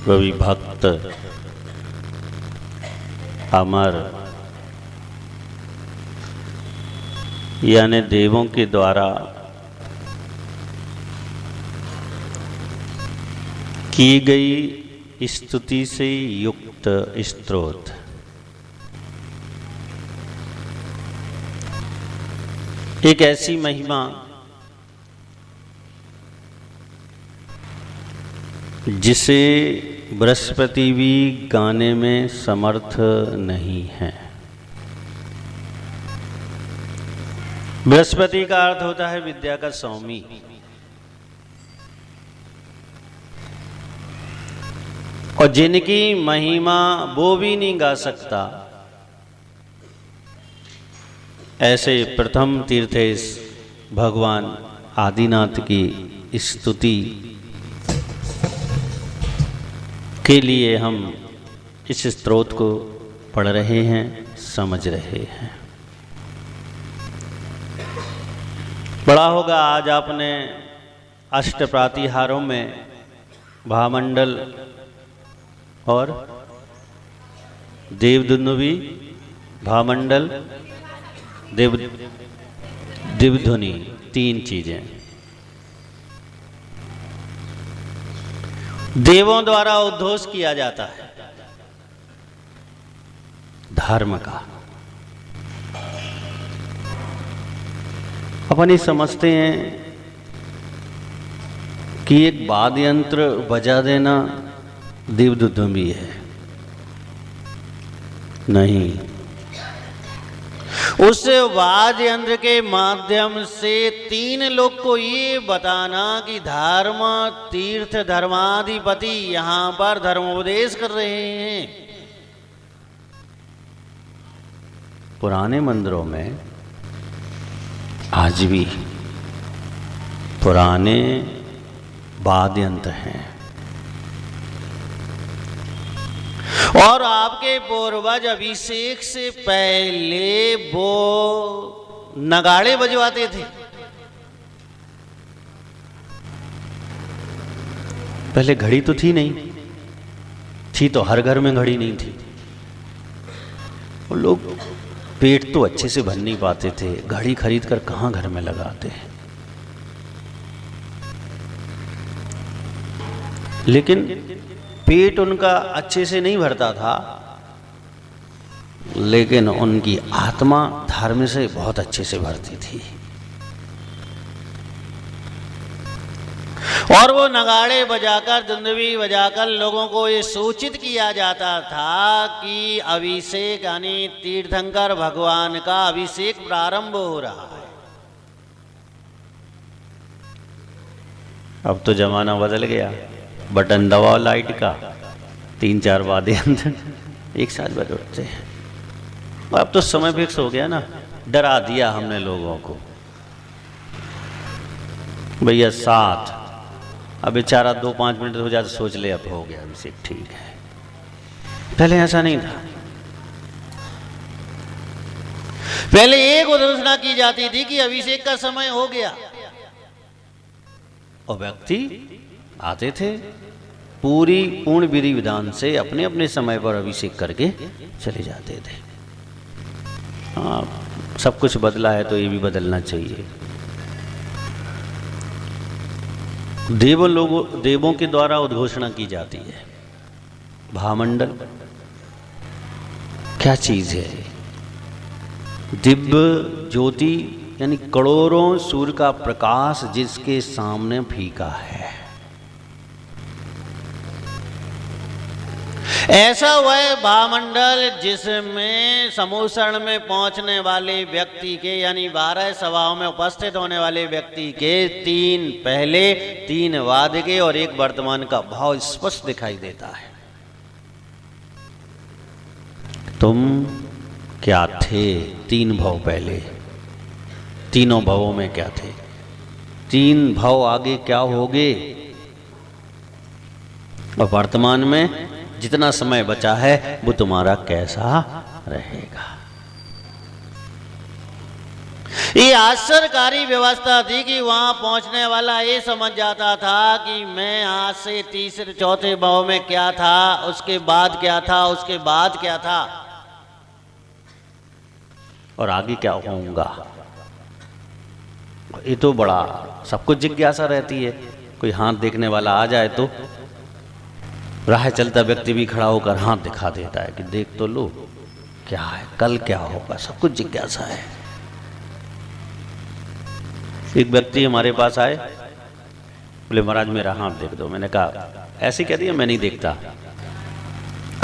कवि भक्त अमर यानी देवों के द्वारा की गई स्तुति से युक्त स्तोत्र। एक ऐसी महिमा जिसे बृहस्पति भी गाने में समर्थ नहीं है। बृहस्पति का अर्थ होता है विद्या का स्वामी। और जिनकी महिमा वो भी नहीं गा सकता, ऐसे प्रथम तीर्थेश भगवान आदिनाथ की स्तुति के लिए हम इस स्तोत्र को पढ़ रहे हैं, समझ रहे हैं। पढ़ा होगा आज आपने अष्ट प्रातिहारों में भामंडल और देवदुन्दुभी, भामंडल दिव्यध्वनि, तीन चीजें देवों द्वारा उद्घोष किया जाता है धर्म का। अपन ये समझते हैं कि एक वाद्य यंत्र बजा देना दिव्यध्वनि है, नहीं। उस वाद्य यंत्र के माध्यम से तीन लोग को ये बताना कि धर्म तीर्थ धर्माधिपति यहां पर धर्मोपदेश कर रहे हैं। पुराने मंदिरों में आज भी पुराने वाद्य यंत्र हैं और आपके पूर्वज अभिषेक से पहले वो नगाड़े बजवाते थे। पहले घड़ी तो थी नहीं, थी तो हर घर में घड़ी नहीं थी। और लोग पेट तो अच्छे से भर नहीं पाते थे, घड़ी खरीद कर कहाँ घर में लगाते हैं। लेकिन पेट उनका अच्छे से नहीं भरता था, लेकिन उनकी आत्मा धर्म से बहुत अच्छे से भरती थी। और वो नगाड़े बजाकर, दुंदुभी बजाकर लोगों को ये सूचित किया जाता था कि अभिषेक यानी तीर्थंकर भगवान का अभिषेक प्रारंभ हो रहा है। अब तो जमाना बदल गया, बटन दबाओ लाइट का, 3-4 वाद्य यंत्र एक साथ बजते हैं। अब तो समय फिक्स हो गया ना, डरा दिया हमने लोगों को, भैया 7, अब बेचारा 2-5 मिनट हो जाए तो सोच ले अब हो गया अभिषेक, ठीक है। पहले ऐसा नहीं था। पहले एक घोषणा की जाती थी कि अभिषेक का समय हो गया और व्यक्ति आते थे, पूर्ण विधि विधान से अपने अपने समय पर अभिषेक करके चले जाते थे। हाँ, सब कुछ बदला है तो ये भी बदलना चाहिए। देवों के द्वारा उद्घोषणा की जाती है। भामंडल क्या चीज है? दिव्य ज्योति यानी करोड़ों सूर्य का प्रकाश जिसके सामने फीका है, ऐसा वह भामंडल जिसमें समूह शरण में पहुंचने वाले व्यक्ति के यानी 12 सभाओं में उपस्थित होने वाले व्यक्ति के 3 वाद्य के और 1 वर्तमान का भाव स्पष्ट दिखाई देता है। तुम क्या थे 3 भाव पहले, तीनों भावों में क्या थे, 3 भाव आगे क्या होगे, और वर्तमान में जितना समय बचा है वो तुम्हारा कैसा रहेगा। ये आश्चर्यकारी व्यवस्था थी कि वहां पहुंचने वाला ये समझ जाता था कि मैं आज से तीसरे चौथे भाव में क्या था, उसके बाद क्या था, उसके बाद क्या था और आगे क्या होऊंगा। ये तो बड़ा सब कुछ जिज्ञासा रहती है। कोई हाथ देखने वाला आ जाए तो राह चलता व्यक्ति भी खड़ा होकर हाथ दिखा देता है कि देख तो लो क्या है, कल क्या होगा, सब कुछ जिज्ञासा है। एक व्यक्ति हमारे पास आए, बोले महाराज मेरा हाथ देख दो। मैंने कहा ऐसे कह दिया, मैं नहीं देखता।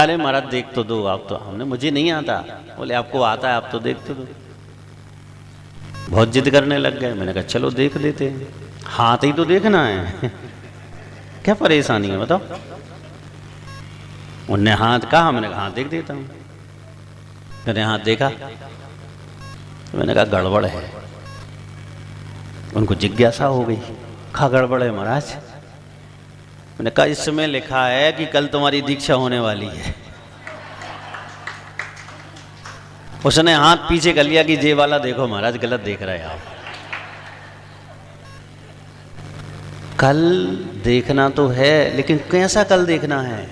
अरे महाराज देख तो दो आप। तो हमने मुझे नहीं आता। बोले आपको आता है, आप तो देख तो दो। बहुत जिद करने लग गए। मैंने कहा चलो देख देते हैं, हाथ ही तो देखना है क्या परेशानी है बताओ। उनने हाथ कहा, मैंने कहा हाथ देख देता हूं। मैंने हाथ देखा, मैंने कहा गड़बड़ है। उनको जिज्ञासा हो गई, कहा गड़बड़ है महाराज। मैंने कहा इसमें लिखा है कि कल तुम्हारी दीक्षा होने वाली है। उसने हाथ पीछे कर लिया कि जे वाला देखो महाराज गलत देख रहे हैं आप। कल देखना तो है, लेकिन कैसा कल देखना है,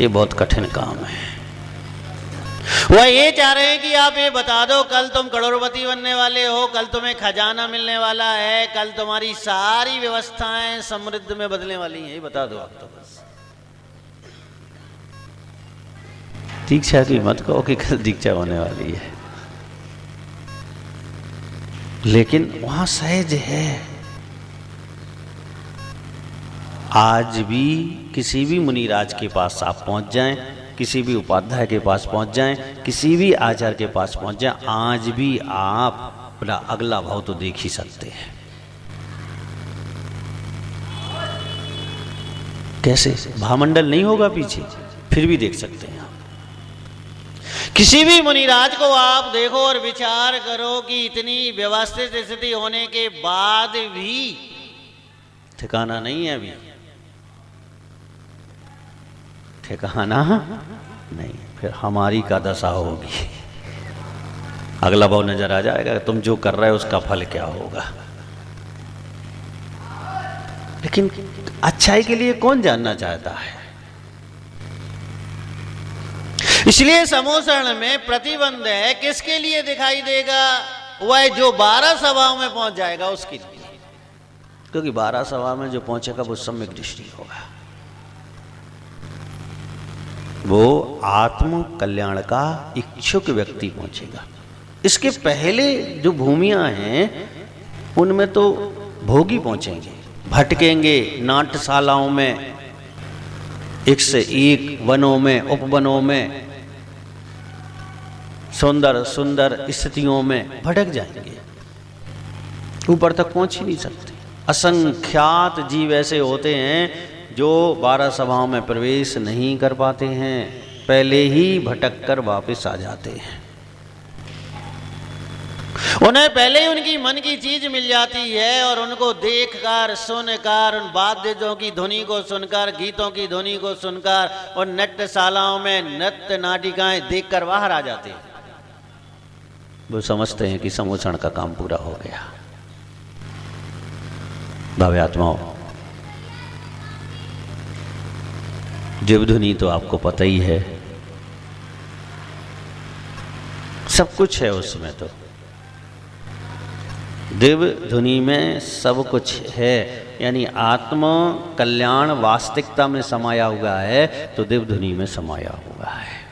ये बहुत कठिन काम है। वह ये चाह रहे हैं कि आप ये बता दो कल तुम करोड़पति बनने वाले हो, कल तुम्हें खजाना मिलने वाला है, कल तुम्हारी सारी व्यवस्थाएं समृद्ध में बदलने वाली हैं, ये बता दो आप। तो बस दीक्षा की मत कहो कि कल दीक्षा होने वाली है, लेकिन वहां सहज है। आज भी किसी भी मुनिराज के पास आप पहुंच जाएं, किसी भी उपाध्याय के पास पहुंच जाएं, किसी भी आचार्य के पास पहुंच जाएं, आज भी आप अपना अगला भाव तो देख ही सकते हैं। कैसे? भामंडल नहीं होगा पीछे, फिर भी देख सकते हैं आप। किसी भी मुनिराज को आप देखो और विचार करो कि इतनी व्यवस्थित स्थिति होने के बाद भी ठिकाना नहीं है, अभी ठिकाना नहीं। फिर हमारी का दशा होगी, अगला भाव नजर आ जाएगा, तुम जो कर रहे हो उसका फल क्या होगा। लेकिन अच्छाई के लिए कौन जानना चाहता है? इसलिए समोसरण में प्रतिबंध है। किसके लिए दिखाई देगा? वह जो 12 सभाओं में पहुंच जाएगा उसके लिए, क्योंकि 12 सभा में जो पहुंचेगा वो सम्यक दृष्टि होगा, वो आत्म कल्याण का इच्छुक व्यक्ति पहुंचेगा। इसके पहले जो भूमियां हैं उनमें तो भोगी पहुंचेंगे, भटकेंगे नाट्यशालाओं में, एक से एक वनों में, उपवनों में, सुंदर सुंदर स्थितियों में भटक जाएंगे, ऊपर तक पहुंच ही नहीं सकते। असंख्यात जीव ऐसे होते हैं जो 12 सभाओं में प्रवेश नहीं कर पाते हैं, पहले ही भटक कर वापस आ जाते हैं। उन्हें पहले ही उनकी मन की चीज मिल जाती है और उनको देखकर, सुनकर, उन वाद्यों की ध्वनि को सुनकर, गीतों की ध्वनि को सुनकर और नृत्यशालाओं में नृत्य नाटिकाएं देखकर बाहर आ जाते हैं। वो समझते हैं कि समोसण का काम पूरा हो गया। भाव्यात्माओं, देवधुनी तो आपको पता ही है, सब कुछ है उसमें। तो देवधुनी में सब कुछ है, यानी आत्म कल्याण वास्तविकता में समाया हुआ है, तो देवधुनी में समाया हुआ है।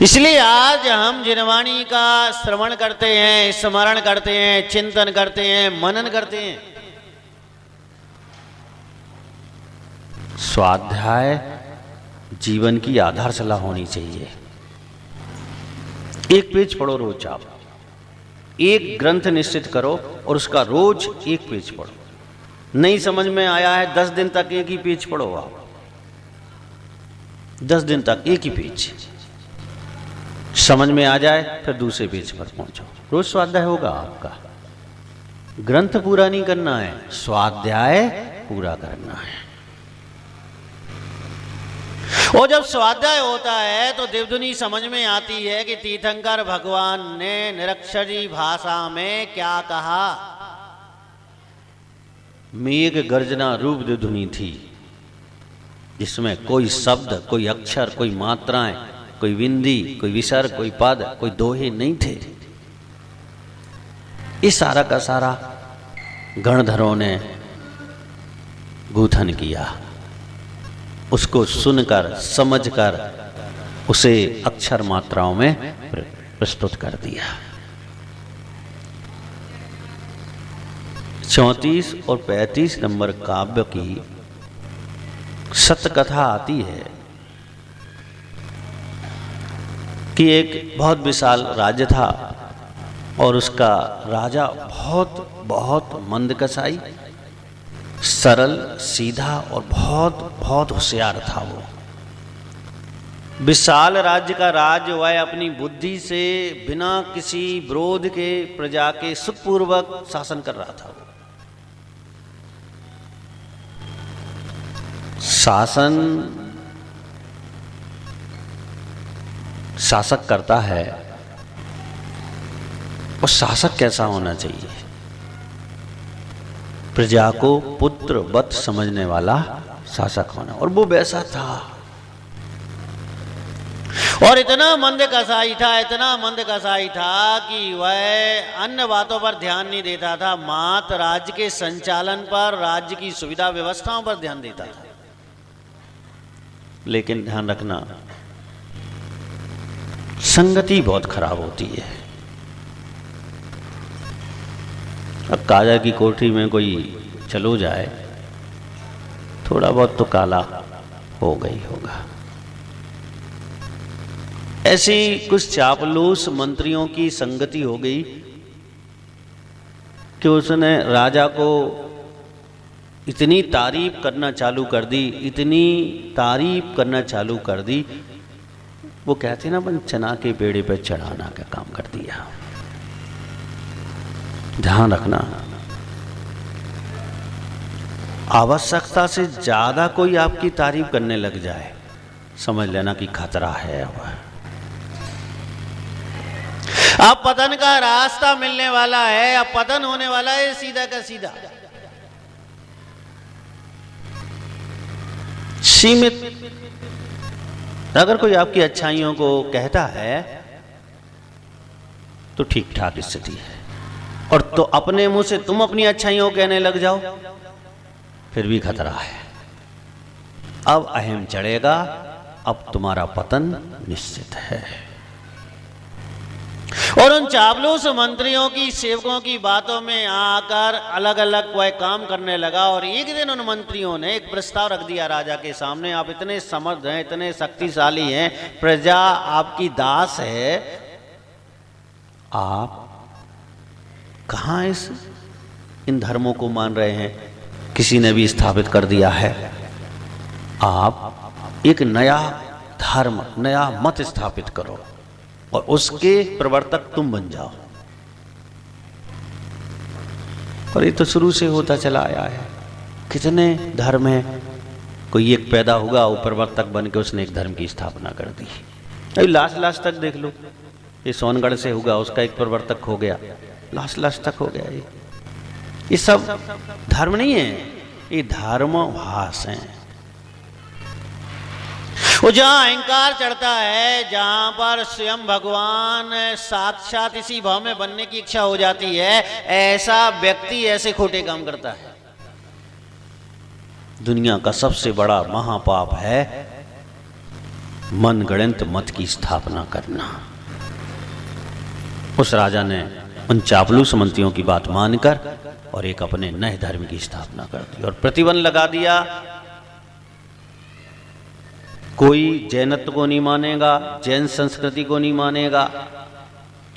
इसलिए आज हम जिनवाणी का श्रवण करते हैं, स्मरण करते हैं, चिंतन करते हैं, मनन करते हैं। स्वाध्याय जीवन की आधारशिला होनी चाहिए। एक पेज पढ़ो रोज, आप एक ग्रंथ निश्चित करो और उसका रोज एक पेज पढ़ो। नहीं समझ में आया है 10 दिन तक एक ही पेज पढ़ो आप, 10 दिन तक एक ही पेज। समझ में आ जाए फिर दूसरे पेज पर पहुंचो। रोज स्वाध्याय होगा आपका। ग्रंथ पूरा नहीं करना है, स्वाध्याय पूरा करना है। और जब स्वाध्याय होता है तो देवधुनी समझ में आती है कि तीर्थंकर भगवान ने निरक्षरी भाषा में क्या कहा। मेघ गर्जना रूप देवधुनी थी, जिसमें कोई शब्द, कोई अक्षर, कोई मात्राएं, कोई विंदी, कोई विसर्ग, कोई पद, कोई दोहे नहीं थे। इस सारा का सारा गणधरों ने गूथन किया, उसको सुनकर समझकर उसे अक्षर मात्राओं में प्रस्तुत कर दिया। 34 और 35 नंबर काव्य की सतकथा आती है कि एक बहुत विशाल राज्य था और उसका राजा बहुत बहुत मंदकसाई, सरल, सीधा और बहुत होशियार था। वो विशाल राज्य का राज वह अपनी बुद्धि से बिना किसी विरोध के प्रजा के सुखपूर्वक शासन कर रहा था। शासन शासक करता है, और शासक कैसा होना चाहिए? प्रजा को पुत्र वत समझने वाला शासक होना, और वो वैसा था। और इतना मंद कसाई था, इतना मंद कसाई था कि वह अन्य बातों पर ध्यान नहीं देता था, मात्र राज्य के संचालन पर, राज्य की सुविधा व्यवस्थाओं पर ध्यान देता था। लेकिन ध्यान रखना, संगति बहुत खराब होती है। अब काजा की कोठरी में कोई चलो जाए, थोड़ा बहुत तो काला हो गई होगा। ऐसी कुछ चापलूस मंत्रियों की संगति हो गई कि उसने राजा को इतनी तारीफ करना चालू कर दी, इतनी तारीफ करना चालू कर दी, वो कहते ना अपन चना के पेड़े पे चढ़ाना का काम कर दिया। ध्यान रखना, आवश्यकता से ज्यादा कोई आपकी तारीफ करने लग जाए, समझ लेना कि खतरा है। अब पतन का रास्ता मिलने वाला है, अब पतन होने वाला है सीधा का सीधा। सीमित अगर कोई आपकी अच्छाइयों को कहता है तो ठीक ठाक स्थिति है, और तो अपने मुंह से तुम अपनी अच्छाइयों को कहने लग जाओ, फिर भी खतरा है। अब अहम चढ़ेगा, अब तुम्हारा पतन निश्चित है। और उन चापलूस मंत्रियों की, सेवकों की बातों में आकर अलग अलग वह काम करने लगा। और एक दिन उन मंत्रियों ने एक प्रस्ताव रख दिया राजा के सामने, आप इतने समर्थ हैं, इतने शक्तिशाली हैं, प्रजा आपकी दास है, आप कहाँ इन धर्मों को मान रहे हैं? किसी ने भी स्थापित कर दिया है। आप एक नया धर्म, नया मत स्थापित करो और उसके प्रवर्तक तुम बन जाओ। और ये तो शुरू से होता चला आया है। कितने धर्म हैं, कोई एक पैदा हुआ, वो प्रवर्तक बन के उसने एक धर्म की स्थापना कर दी। अभी लास्ट तक देख लो, ये सोनगढ़ से हुआ, उसका एक प्रवर्तक हो गया, लास्ट तक हो गया। ये सब धर्म नहीं है, ये धर्मभास हैं। वो जहां अहंकार चढ़ता है, जहां पर स्वयं भगवान साक्षात इसी भाव में बनने की इच्छा हो जाती है, ऐसा व्यक्ति ऐसे खोटे काम करता है। दुनिया का सबसे बड़ा महापाप है मनगढ़ंत मत की स्थापना करना। उस राजा ने उन चापलूस मंत्रियों की बात मानकर और एक अपने नए धर्म की स्थापना कर दी और प्रतिबंध लगा दिया। कोई जैनत्व को नहीं मानेगा, जैन संस्कृति को नहीं मानेगा,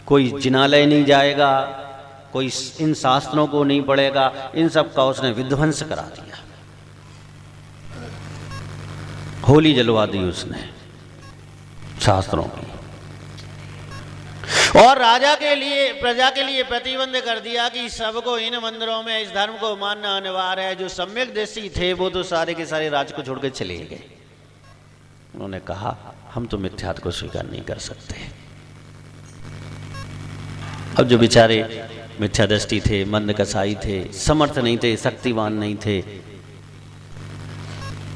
कोई जिनालय नहीं जाएगा, कोई इन शास्त्रों को नहीं पढ़ेगा। इन सब का उसने विध्वंस करा दिया, होली जलवा दी उसने शास्त्रों की। और राजा के लिए, प्रजा के लिए प्रतिबंध कर दिया कि सबको इन मंदिरों में इस धर्म को मानना अनिवार्य है। जो सम्यक दृष्टि थे वो तो सारे के सारे राज्य को छोड़कर चले गए। उन्होंने कहा हम तो मिथ्यात्व को स्वीकार नहीं कर सकते। अब जो बेचारे मिथ्यादृष्टि थे, मंद कसाई थे, समर्थ नहीं थे, शक्तिवान नहीं थे,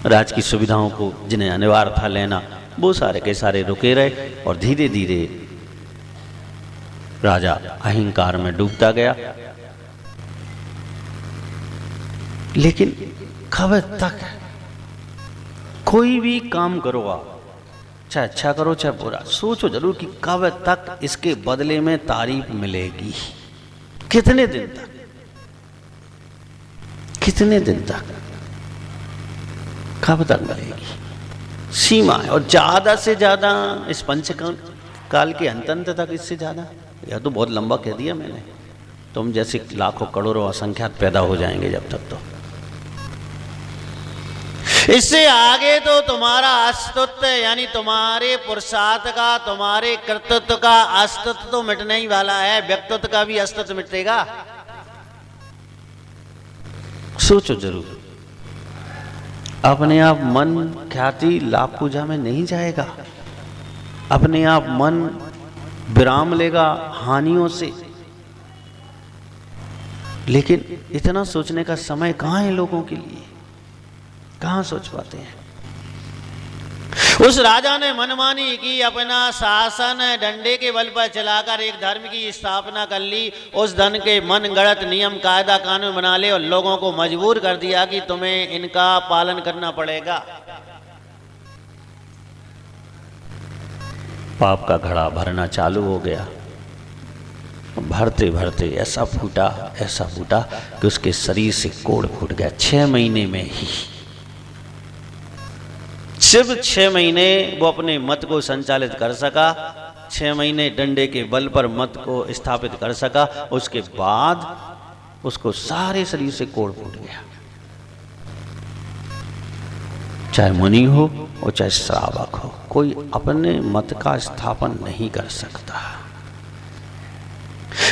राज की सुविधाओं को जिन्हें अनिवार्य था लेना, वो सारे के सारे रुके रहे और धीरे धीरे राजा अहंकार में डूबता गया। लेकिन कब तक कोई भी काम करो आप, चाहे अच्छा करो चाहे बुरा, सोचो जरूर कि कब तक इसके बदले में तारीफ मिलेगी, कितने दिन तक, कितने दिन तक, कब तक मिलेगी, सीमा है। और ज्यादा से ज्यादा इस पंचकाल के अंत तक, इससे ज्यादा यह तो बहुत लंबा कह दिया मैंने, तुम जैसे लाखों करोड़ों असंख्यात पैदा हो जाएंगे जब तक, तो इससे आगे तो तुम्हारा अस्तित्व यानी तुम्हारे पुरुषार्थ का, तुम्हारे कर्तृत्व का अस्तित्व तो मिटने ही वाला है, व्यक्तित्व का भी अस्तित्व मिटेगा। सोचो जरूर, अपने आप मन ख्याति लाभ पूजा में नहीं जाएगा, अपने आप मन विराम लेगा हानियों से। लेकिन इतना सोचने का समय कहां है लोगों के लिए, कहां सोच पाते हैं। उस राजा ने मनमानी की, अपना शासन डंडे के बल पर चलाकर एक धर्म की स्थापना कर ली। उस धन के मन गढ़त नियम कायदा कानून बना ले और लोगों को मजबूर कर दिया कि तुम्हें इनका पालन करना पड़ेगा। पाप का घड़ा भरना चालू हो गया। भरते भरते ऐसा फूटा कि उसके शरीर से कोढ़ फूट गया। 6 महीने में ही, सिर्फ 6 महीने वो अपने मत को संचालित कर सका, 6 महीने डंडे के बल पर मत को स्थापित कर सका। उसके बाद उसको सारे शरीर से कोढ़ फूट गया। चाहे मुनि हो और चाहे श्रावक हो, कोई अपने मत का स्थापन नहीं कर सकता।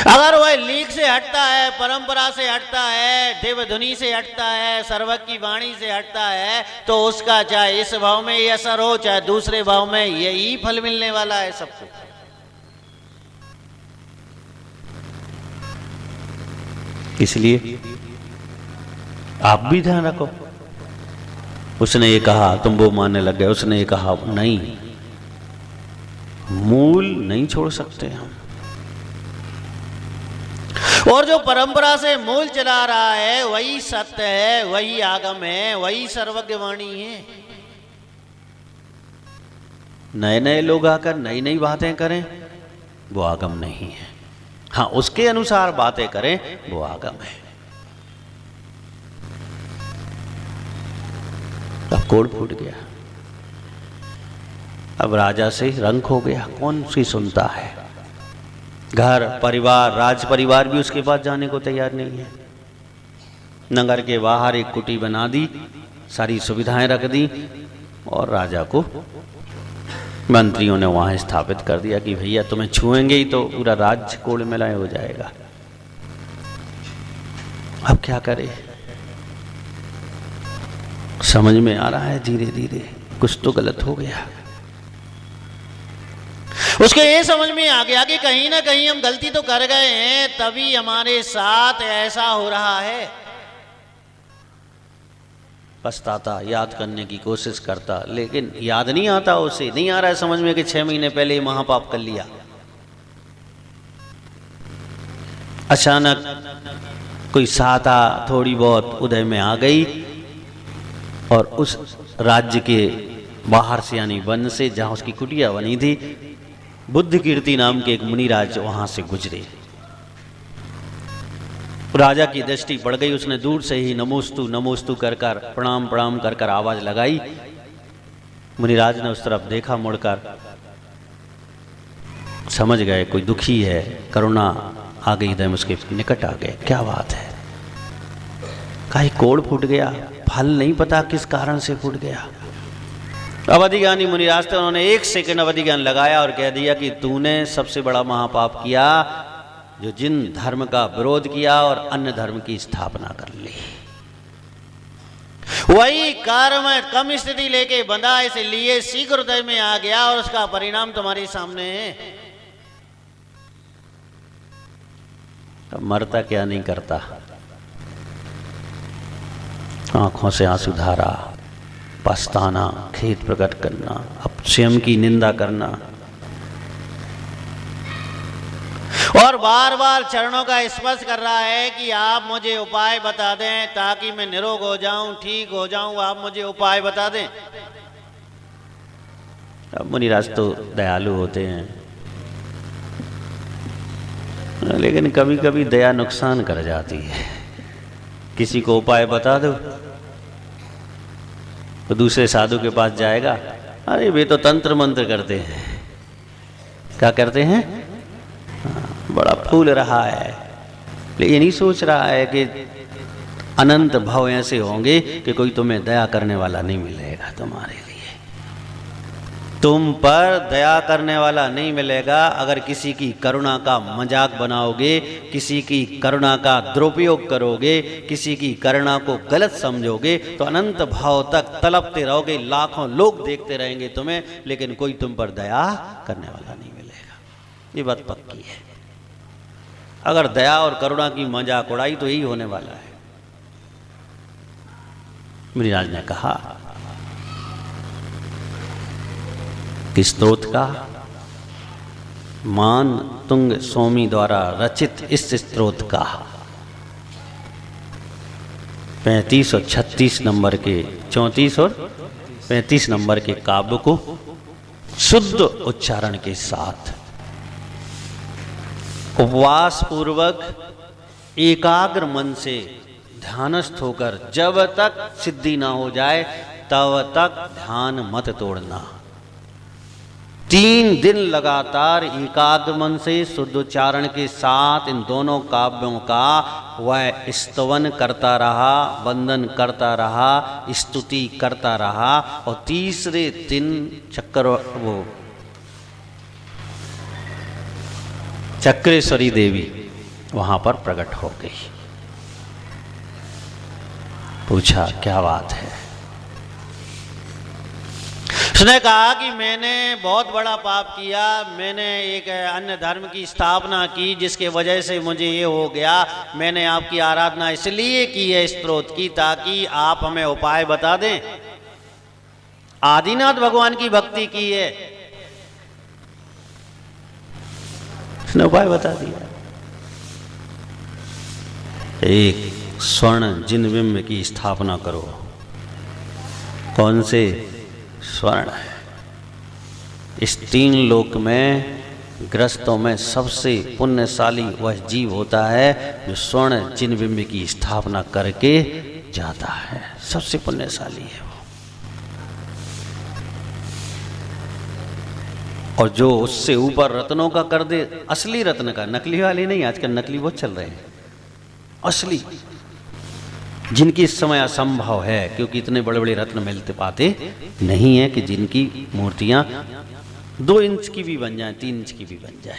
अगर वह लीक से हटता है, परंपरा से हटता है, देवधुनी से हटता है, सर्वज्ञ की वाणी से हटता है, तो उसका चाहे इस भाव में ये असर हो चाहे दूसरे भाव में यही फल मिलने वाला है सबको। इसलिए आप भी ध्यान रखो। उसने ये कहा तुम वो मानने लग गए, उसने ये कहा नहीं, मूल नहीं छोड़ सकते हम। और जो परंपरा से मूल चला रहा है वही सत्य है, वही आगम है, वही सर्वज्ञ वाणी है। नए नए लोग आकर नई नई बातें करें वो आगम नहीं है। हाँ, उसके अनुसार बातें करें वो आगम है। अब कोढ़ फूट गया। अब राजा से रंक हो गया, कौन सी सुनता है। घर परिवार, राज परिवार भी उसके पास जाने को तैयार नहीं है। नगर के बाहर एक कुटी बना दी, सारी सुविधाएं रख दी और राजा को मंत्रियों ने वहां स्थापित कर दिया कि भैया तुम्हें छुएंगे ही तो पूरा राज्य कोड़ मिलाए हो जाएगा। अब क्या करे, समझ में आ रहा है धीरे धीरे कुछ तो गलत हो गया। उसके ये समझ में आ गया कि कहीं ना कहीं हम गलती तो कर गए हैं, तभी हमारे साथ ऐसा हो रहा है। पछताता, याद करने की कोशिश करता, लेकिन याद नहीं आता, उसे नहीं आ रहा है समझ में कि 6 महीने पहले महापाप कर लिया। अचानक कोई साता थोड़ी बहुत उदय में आ गई और उस राज्य के बाहर से यानी वन से जहां उसकी कुटिया बनी थी, बुद्ध कीर्ति नाम के एक मुनिराज वहां से गुजरे। राजा की दृष्टि पड़ गई, उसने दूर से ही नमोस्तु नमोस्तु कर कर प्रणाम प्रणाम कर कर आवाज लगाई। मुनिराज ने उस तरफ देखा, मुड़कर समझ गए कोई दुखी है, करुणा आ गई, एकदम उसके निकट आ गए। क्या बात है, काहे कोढ़ फूट गया, फल नहीं पता किस कारण से फूट गया। अवधि ज्ञानी मुनिराज थे, उन्होंने 1 सेकंड अवधि ज्ञान लगाया और कह दिया कि तूने सबसे बड़ा महापाप किया जो जिन धर्म का विरोध किया और अन्य धर्म की स्थापना कर ली। वही कर्म कम स्थिति लेके बंधा, इसलिए शीघ्र हृदय में आ गया और उसका परिणाम तुम्हारे सामने है। अब मरता क्या नहीं करता, आंखों से आंसू धारा, पछताना, खेद प्रकट करना, अब स्वयं की निंदा करना और बार बार चरणों का स्पर्श कर रहा है कि आप मुझे उपाय बता दें ताकि मैं निरोग हो जाऊं, ठीक हो जाऊं, आप मुझे उपाय बता दें। अब मुनिराज तो दयालु होते हैं, लेकिन कभी कभी दया नुकसान कर जाती है। किसी को उपाय बता दो तो दूसरे साधु के पास जाएगा, अरे वे तो तंत्र मंत्र करते हैं। क्या करते हैं? बड़ा फूल रहा है, लेकिन ये नहीं सोच रहा है कि अनंत भाव ऐसे होंगे कि कोई तुम्हें दया करने वाला नहीं मिलेगा। तुम्हारे लिए तुम पर दया करने वाला नहीं मिलेगा। अगर किसी की करुणा का मजाक बनाओगे, किसी की करुणा का दुरुपयोग करोगे, किसी की करुणा को गलत समझोगे तो अनंत भाव तक तड़पते रहोगे, लाखों लोग देखते रहेंगे तुम्हें, लेकिन कोई तुम पर दया करने वाला नहीं मिलेगा। ये बात पक्की है। अगर दया और करुणा की मजाक उड़ाई तो यही होने वाला है। मुनिराज ने कहा कि स्तोत्र का मान तुंग स्वामी द्वारा रचित इस स्तोत्र का 35 और 36 नंबर के 34 और 35 नंबर के काव्य को शुद्ध उच्चारण के साथ उपवास पूर्वक एकाग्र मन से ध्यानस्थ होकर जब तक सिद्धि ना हो जाए तब तक ध्यान मत तोड़ना। 3 दिन लगातार एकाग्र मन से शुद्ध उच्चारण के साथ इन दोनों काव्यों का वह स्तवन करता रहा, वंदन करता रहा, स्तुति करता रहा और तीसरे दिन चक्रेश्वरी देवी वहां पर प्रकट हो गई। पूछा क्या बात है? उसने कहा कि मैंने बहुत बड़ा पाप किया, मैंने एक अन्य धर्म की स्थापना की जिसके वजह से मुझे ये हो गया। मैंने आपकी आराधना इसलिए की है स्तोत्र की ताकि आप हमें उपाय बता दें। आदिनाथ भगवान की भक्ति की है, उसने उपाय बता दिया। एक स्वर्ण जिनबिंब की स्थापना करो। कौन से? स्वर्ण है। इस 3 लोक में ग्रस्तों में सबसे पुण्यशाली वह जीव होता है जो स्वर्ण जिनबिंब की स्थापना करके जाता है। सबसे पुण्यशाली है वो। और जो उससे ऊपर रत्नों का कर दे, असली रत्न का, नकली वाले नहीं। आजकल नकली बहुत चल रहे हैं। असली जिनकी इस समय असंभव है क्योंकि इतने बड़े बड़े रत्न मिलते पाते नहीं है कि जिनकी मूर्तियां 2 इंच की भी बन जाए, 3 इंच की भी बन जाए।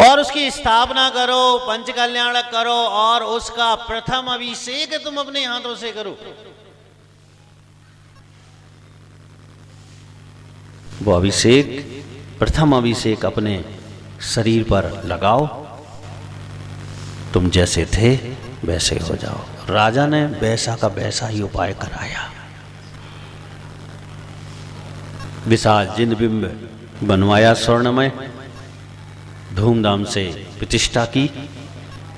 और उसकी स्थापना करो, पंचकल्याणक करो और उसका प्रथम अभिषेक तुम अपने हाथों से करो। वो अभिषेक, प्रथम अभिषेक अपने शरीर पर लगाओ। तुम जैसे थे वैसे हो जाओ। राजा ने वैसा का वैसा ही उपाय कराया। विशाल जिनबिंब बनवाया स्वर्ण में, धूमधाम से प्रतिष्ठा की।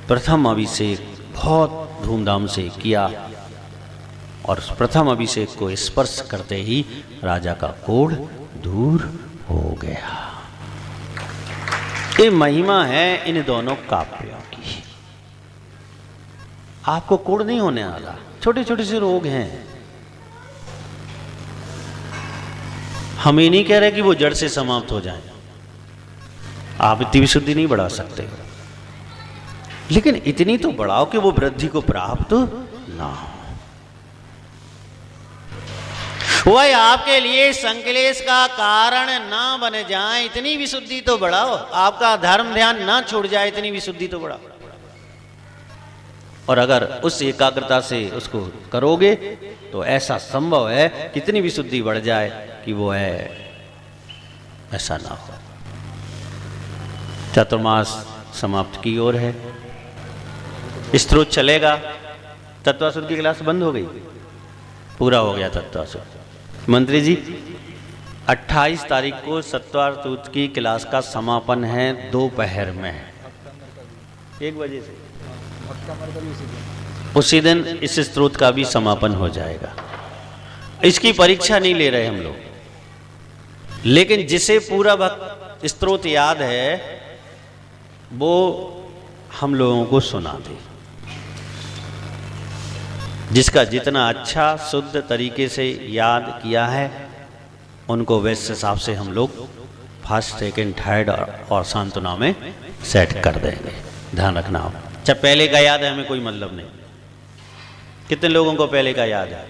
प्रथम अभिषेक बहुत धूमधाम से किया और प्रथम अभिषेक को स्पर्श करते ही राजा का कोढ़ दूर हो गया। ये महिमा है इन दोनों काव्यों की। आपको कोढ़ नहीं होने वाला। छोटे छोटे से रोग हैं, हम ये नहीं कह रहे कि वो जड़ से समाप्त हो जाए। आप इतनी विशुद्धि नहीं बढ़ा सकते, लेकिन इतनी तो बढ़ाओ कि वो वृद्धि को प्राप्त ना हो। वह आपके लिए संकलेश का कारण ना बन जाए, इतनी विशुद्धि तो बढ़ाओ। आपका धर्म ध्यान ना छूट जाए, इतनी विशुद्धि तो बढ़ाओ। और अगर उस एकाग्रता से उसको करोगे तो ऐसा संभव है कितनी भी शुद्धि बढ़ जाए कि वो है ऐसा ना हो। चतुर्मास समाप्त की ओर है, स्तोत्र चलेगा। तत्वासुर की क्लास बंद हो गई, पूरा हो गया तत्वासुर। मंत्री जी 28 तारीख को सत्वासुर की क्लास का समापन है दोपहर में 1 बजे से। उसी दिन इस स्तोत्र का भी समापन हो जाएगा। इसकी परीक्षा नहीं ले रहे हम लोग, लेकिन जिसे पूरा भक्त स्तोत्र याद है वो हम लोगों को सुना दे। जिसका जितना अच्छा शुद्ध तरीके से याद किया है उनको वैसे हिसाब से हम लोग फर्स्ट सेकंड थर्ड और सांत्वना में सेट कर देंगे। ध्यान रखना हो। अच्छा, पहले का याद है हमें कोई मतलब नहीं। कितने लोगों को पहले का याद है?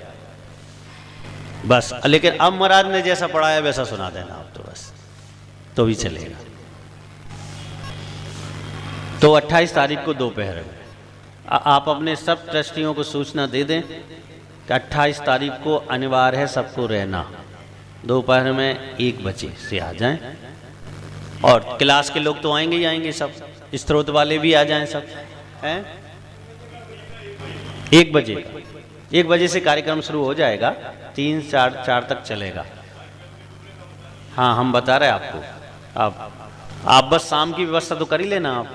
बस, लेकिन अब महाराज ने जैसा पढ़ाया वैसा सुना देना आप तो बस, तो भी चलेगा। तो 28 तारीख को दोपहर में आप अपने सब ट्रस्टियों को सूचना दे दें कि 28 तारीख को अनिवार्य है सबको रहना। दोपहर में 1 बजे से आ जाएं, और क्लास के लोग तो आएंगे ही आएंगे, सब स्तोत्र वाले भी आ जाएं सब हैं। 1 बजे 1 बजे से कार्यक्रम शुरू हो जाएगा, 3-4 तक चलेगा। हाँ, हम बता रहे हैं आपको। आप बस शाम की व्यवस्था तो कर ही लेना आप,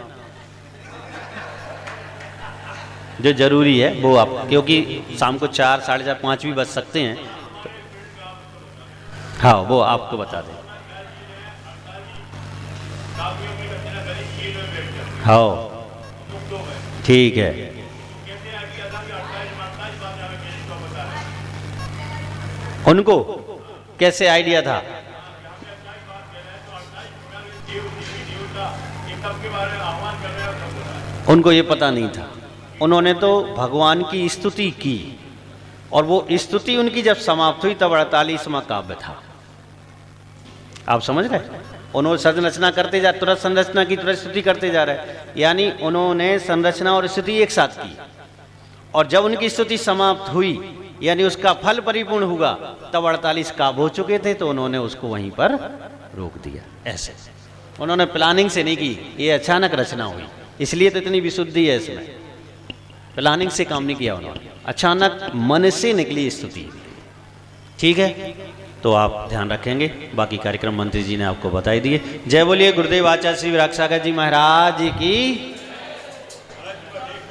जो जरूरी है वो आप, क्योंकि शाम को 4, 4:30, 5 भी बज सकते हैं। हाँ, वो आपको बता दें। हाँ ठीक है। उनको कैसे आइडिया था? उनको ये पता नहीं था। उन्होंने तो भगवान की स्तुति की, और वो स्तुति उनकी जब समाप्त हुई तब 48वां काव्य था। आप समझ रहे? उन्होंने संरचना करते जा, तुरंत संरचना की तुरंत स्तुति करते जा रहे, यानी उन्होंने संरचना और स्तुति एक साथ की। और जब उनकी स्तुति समाप्त हुई, यानी उसका फल परिपूर्ण हुआ, तब 48 काव्य हो चुके थे, तो उन्होंने उसको वहीं पर रोक दिया। ऐसे उन्होंने प्लानिंग से नहीं की, ये अचानक रचना हुई, इसलिए तो इतनी विशुद्धि है इसमें। प्लानिंग से काम नहीं किया उन्होंने, अचानक मन से निकली स्तुति। ठीक है, तो आप ध्यान रखेंगे। बाकी कार्यक्रम मंत्री जी ने आपको बताई दिए। जय बोलिए गुरुदेव आचार्य श्री विराट सागर जी महाराज की।